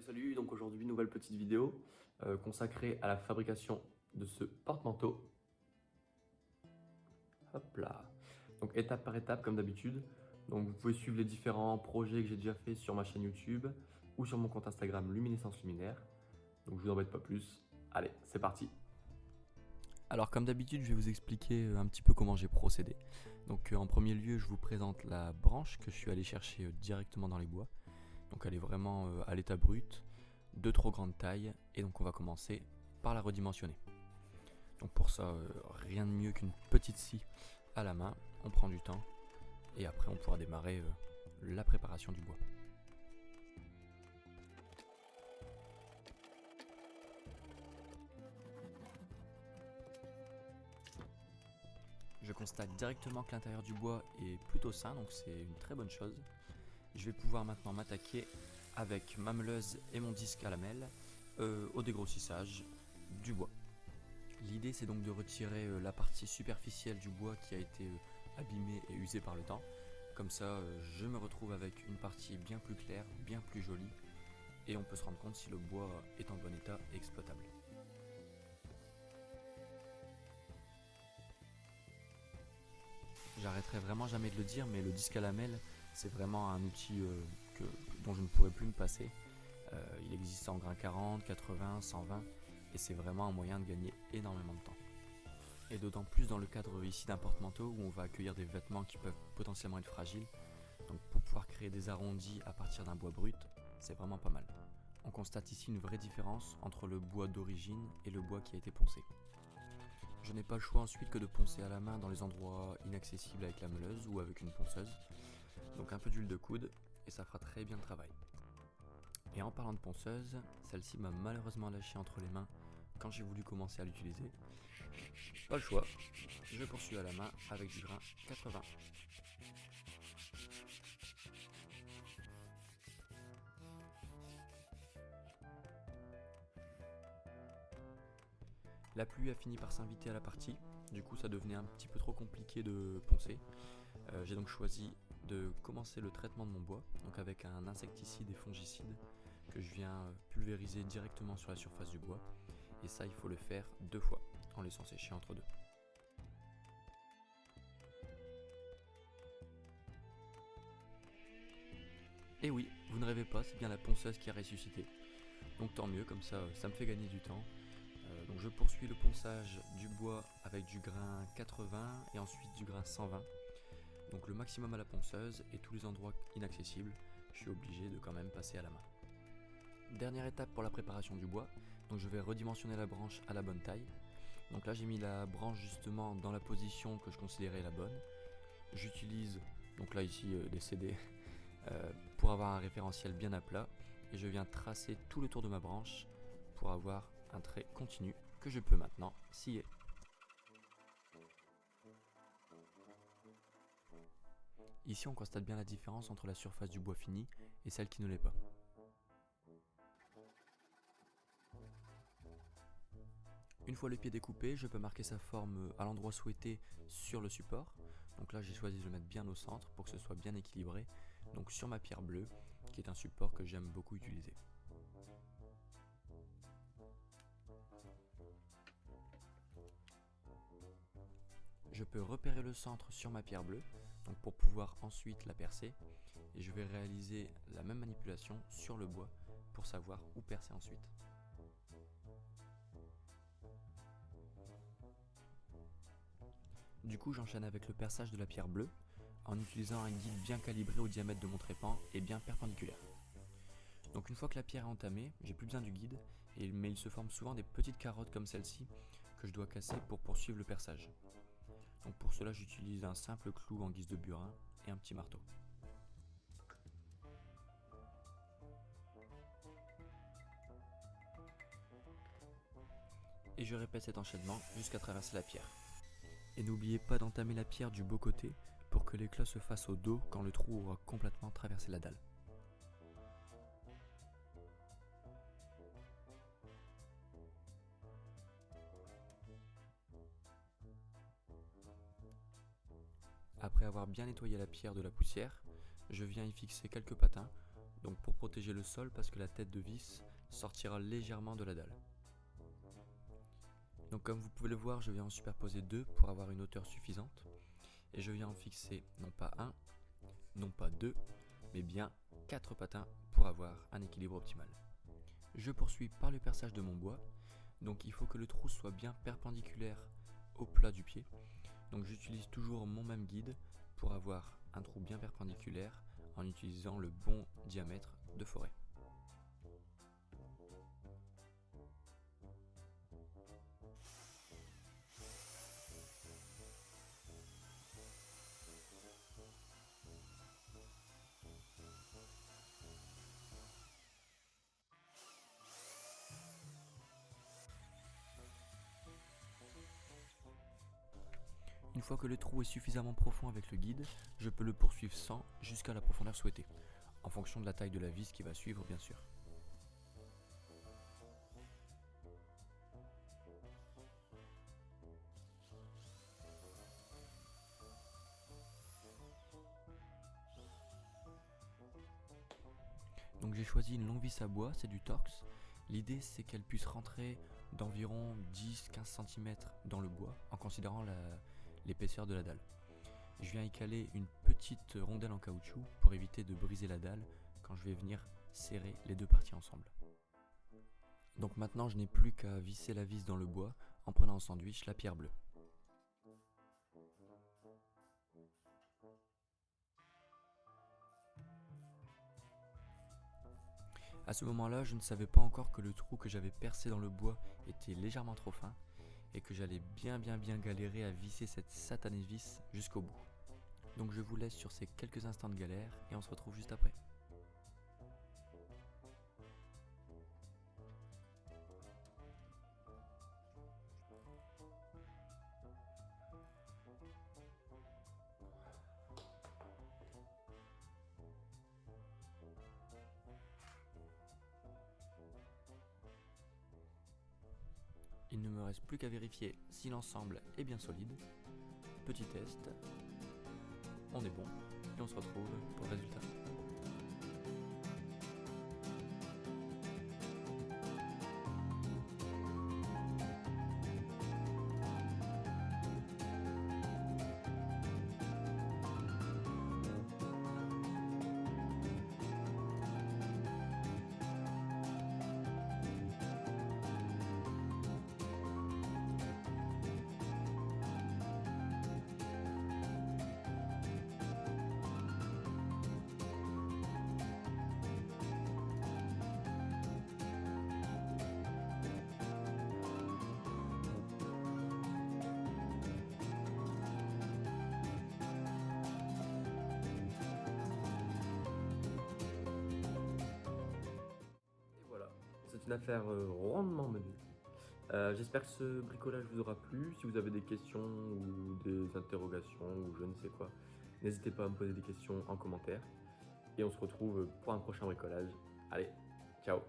Salut, donc aujourd'hui nouvelle petite vidéo consacrée à la fabrication de ce porte-manteau. Hop là. Donc étape par étape comme d'habitude. Donc vous pouvez suivre les différents projets que j'ai déjà fait sur ma chaîne YouTube ou sur mon compte Instagram Luminescence Luminaire. Donc je vous embête pas plus. Allez, c'est parti. Alors comme d'habitude, je vais vous expliquer un petit peu comment j'ai procédé. Donc en premier lieu, je vous présente la branche que je suis allé chercher directement dans les bois. Donc elle est vraiment à l'état brut, de trop grande taille, et donc on va commencer par la redimensionner. Donc pour ça, rien de mieux qu'une petite scie à la main, on prend du temps, et après on pourra démarrer la préparation du bois. Je constate directement que l'intérieur du bois est plutôt sain, donc c'est une très bonne chose. Je vais pouvoir maintenant m'attaquer avec ma meuleuse et mon disque à lamelles au dégrossissage du bois. L'idée c'est donc de retirer la partie superficielle du bois qui a été abîmée et usée par le temps. Comme ça je me retrouve avec une partie bien plus claire, bien plus jolie, et on peut se rendre compte si le bois est en bon état et exploitable. J'arrêterai vraiment jamais de le dire, mais le disque à lamelles c'est vraiment un outil dont je ne pourrais plus me passer. Il existe en grain 40, 80, 120, et c'est vraiment un moyen de gagner énormément de temps. Et d'autant plus dans le cadre ici d'un porte-manteau où on va accueillir des vêtements qui peuvent potentiellement être fragiles. Donc pour pouvoir créer des arrondis à partir d'un bois brut, c'est vraiment pas mal. On constate ici une vraie différence entre le bois d'origine et le bois qui a été poncé. Je n'ai pas le choix ensuite que de poncer à la main dans les endroits inaccessibles avec la meuleuse ou avec une ponceuse. Donc un peu d'huile de coude et ça fera très bien le travail. Et en parlant de ponceuse, celle-ci m'a malheureusement lâché entre les mains quand j'ai voulu commencer à l'utiliser. Pas le choix, je poursuis à la main avec du grain 80. La pluie a fini par s'inviter à la partie, du coup ça devenait un petit peu trop compliqué de poncer. J'ai donc choisi de commencer le traitement de mon bois, donc avec un insecticide et fongicide que je viens pulvériser directement sur la surface du bois. Et ça, il faut le faire 2 fois, en laissant sécher entre deux. Et oui, vous ne rêvez pas, c'est bien la ponceuse qui a ressuscité. Donc tant mieux, comme ça me fait gagner du temps. Donc je poursuis le ponçage du bois avec du grain 80 et ensuite du grain 120. Donc le maximum à la ponceuse et tous les endroits inaccessibles, je suis obligé de quand même passer à la main. Dernière étape pour la préparation du bois, donc je vais redimensionner la branche à la bonne taille. Donc là j'ai mis la branche justement dans la position que je considérais la bonne. J'utilise donc là ici des CD pour avoir un référentiel bien à plat et je viens tracer tout le tour de ma branche pour avoir un trait continu que je peux maintenant scier. Ici on constate bien la différence entre la surface du bois fini et celle qui ne l'est pas. Une fois le pied découpé, je peux marquer sa forme à l'endroit souhaité sur le support. Donc là j'ai choisi de le mettre bien au centre pour que ce soit bien équilibré. Donc sur ma pierre bleue, qui est un support que j'aime beaucoup utiliser. Je peux repérer le centre sur ma pierre bleue, donc pour pouvoir ensuite la percer. Et je vais réaliser la même manipulation sur le bois pour savoir où percer ensuite. Du coup j'enchaîne avec le perçage de la pierre bleue en utilisant un guide bien calibré au diamètre de mon trépan et bien perpendiculaire. Donc une fois que la pierre est entamée, j'ai plus besoin du guide, mais il se forme souvent des petites carottes comme celle-ci que je dois casser pour poursuivre le perçage. Donc pour cela j'utilise un simple clou en guise de burin et un petit marteau. Et je répète cet enchaînement jusqu'à traverser la pierre. Et n'oubliez pas d'entamer la pierre du beau côté pour que l'éclat se fasse au dos quand le trou aura complètement traversé la dalle. Après avoir bien nettoyé la pierre de la poussière, je viens y fixer quelques patins Donc pour protéger le sol, parce que la tête de vis sortira légèrement de la dalle. Donc comme vous pouvez le voir, je viens en superposer 2 pour avoir une hauteur suffisante. Et je viens en fixer non pas 1, non pas 2, mais bien 4 patins pour avoir un équilibre optimal. Je poursuis par le perçage de mon bois. Donc il faut que le trou soit bien perpendiculaire au plat du pied. Donc j'utilise toujours mon même guide pour avoir un trou bien perpendiculaire en utilisant le bon diamètre de forêt. Une fois que le trou est suffisamment profond avec le guide, je peux le poursuivre sans jusqu'à la profondeur souhaitée, en fonction de la taille de la vis qui va suivre bien sûr. Donc j'ai choisi une longue vis à bois, c'est du Torx. L'idée c'est qu'elle puisse rentrer d'environ 10-15 cm dans le bois en considérant l'épaisseur de la dalle. Je viens y caler une petite rondelle en caoutchouc pour éviter de briser la dalle quand je vais venir serrer les deux parties ensemble. Donc maintenant je n'ai plus qu'à visser la vis dans le bois en prenant en sandwich la pierre bleue. À ce moment-là, je ne savais pas encore que le trou que j'avais percé dans le bois était légèrement trop fin et que j'allais bien galérer à visser cette satanée vis jusqu'au bout. Donc je vous laisse sur ces quelques instants de galère et on se retrouve juste après. Il ne me reste plus qu'à vérifier si l'ensemble est bien solide. Petit test, on est bon et on se retrouve pour le résultat. C'est une affaire rondement menée. J'espère que ce bricolage vous aura plu. Si vous avez des questions ou des interrogations ou je ne sais quoi, n'hésitez pas à me poser des questions en commentaire. Et on se retrouve pour un prochain bricolage. Allez, ciao!